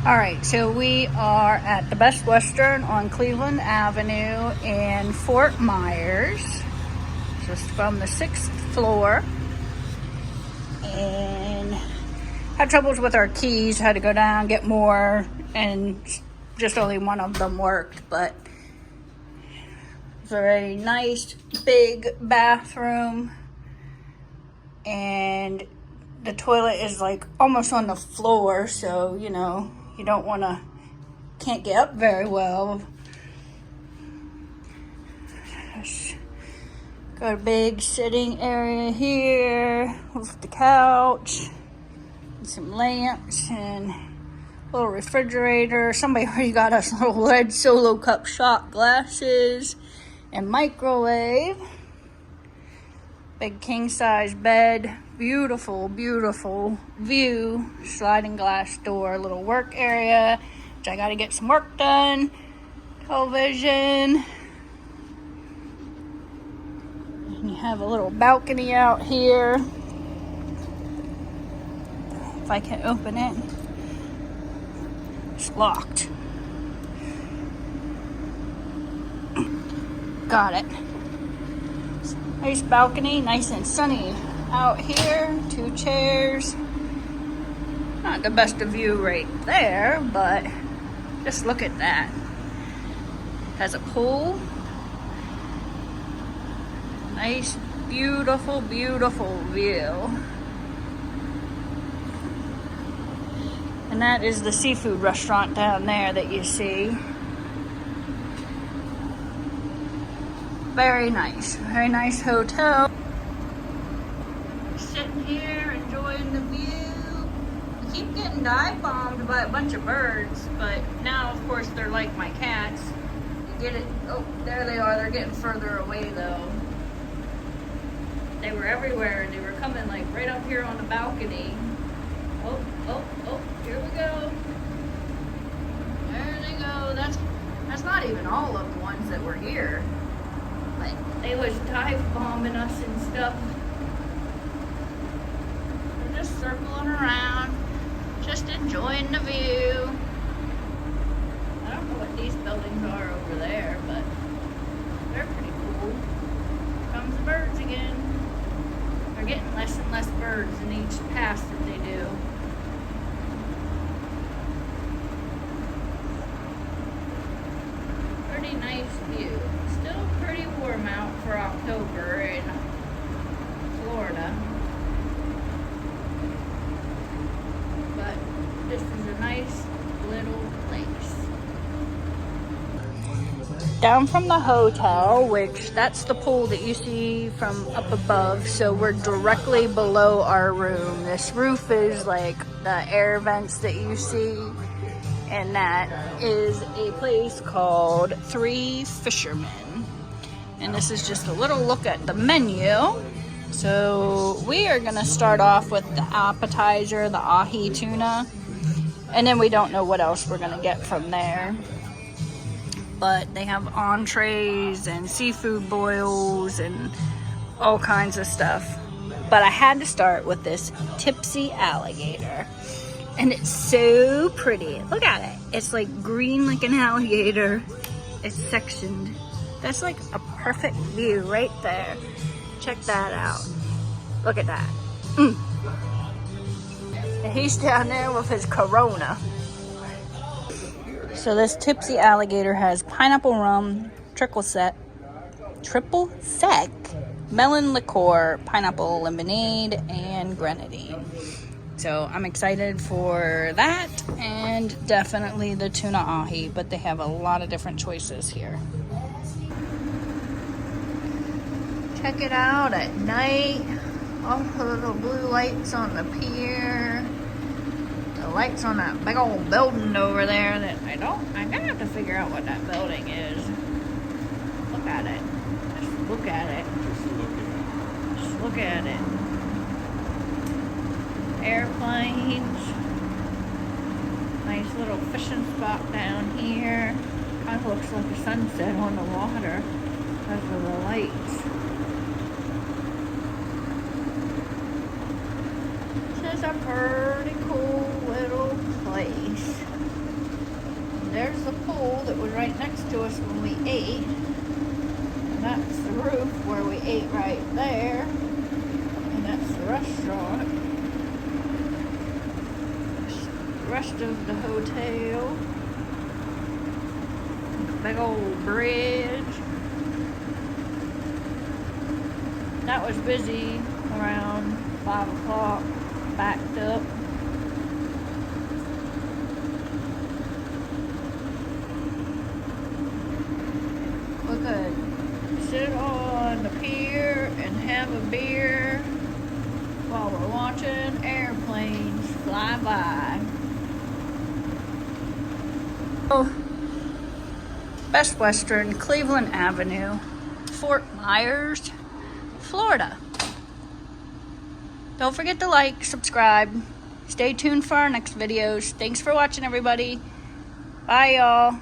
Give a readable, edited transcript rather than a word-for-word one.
All right, so we are at the Best Western on Cleveland Avenue in Fort Myers, just from the 6th floor. And had troubles with our keys, had to go down, get more, and just only one of them worked. But it's a very nice big bathroom, and the toilet is like almost on the floor, so you know you don't want to, can't get up very well. Got a big sitting area here with the couch and some lamps and a little refrigerator. Somebody already got us little red Solo cup shot glasses and microwave. Big king size bed. Beautiful, beautiful view. Sliding glass door. Little work area, which I gotta get some work done. Television. And you have a little balcony out here. If I can open it. It's locked. Got it. Nice balcony, nice and sunny out here. 2 chairs. Not the best of view right there, but just look at that. Has a pool. Nice, beautiful, beautiful view. And that is the seafood restaurant down there that you see. Very nice hotel. Sitting here enjoying the view. I keep getting dive bombed by a bunch of birds, but now of course they're like my cats. You get it. Oh, there they are. They're getting further away though. They were everywhere and they were coming like right up here on the balcony. Oh, here we go. There they go. That's not even all of the ones that were here. But they was dive bombing us and stuff. They're just circling around, just enjoying the view. I don't know what these buildings are over there, but they're pretty cool. Here comes the birds again. They're getting less and less birds in each pass that they do. Pretty nice view. Still pretty warm out for October in Florida. But this is a nice little place. Down from the hotel, which that's the pool that you see from up above, so we're directly below our room. This roof is like the air vents that you see, and that is a place called Three Fishermen. And this is just a little look at the menu. So we are gonna start off with the appetizer, the ahi tuna, and then we don't know what else we're gonna get from there. But they have entrees and seafood boils and all kinds of stuff. But I had to start with this tipsy alligator. And it's so pretty. Look at it. It's like green like an alligator. It's sectioned. That's like a perfect view right there. Check that out. Look at that. And he's down there with his Corona. So this tipsy alligator has pineapple rum, triple sec, melon liqueur, pineapple lemonade, and grenadine. So I'm excited for that, and definitely the tuna ahi, but they have a lot of different choices here. Check it out at night. All the little blue lights on the pier. The lights on that big old building over there that I'm gonna have to figure out what that building is. Look at it. Just look at it. Just look at it. Airplanes. Nice little fishing spot down here. Kind of looks like a sunset on the water because of the lights. This is a pretty cool little place. it was right next to us when we ate. And that's the roof where we ate right there. And that's the restaurant. The rest of the hotel. Big old bridge. That was busy around 5 o'clock, backed up. We could sit on the pier and have a beer while we're watching airplanes fly by. Oh, Best Western, Cleveland Avenue, Fort Myers, Florida. Don't forget to like, subscribe. Stay tuned for our next videos. Thanks for watching, everybody. Bye, y'all.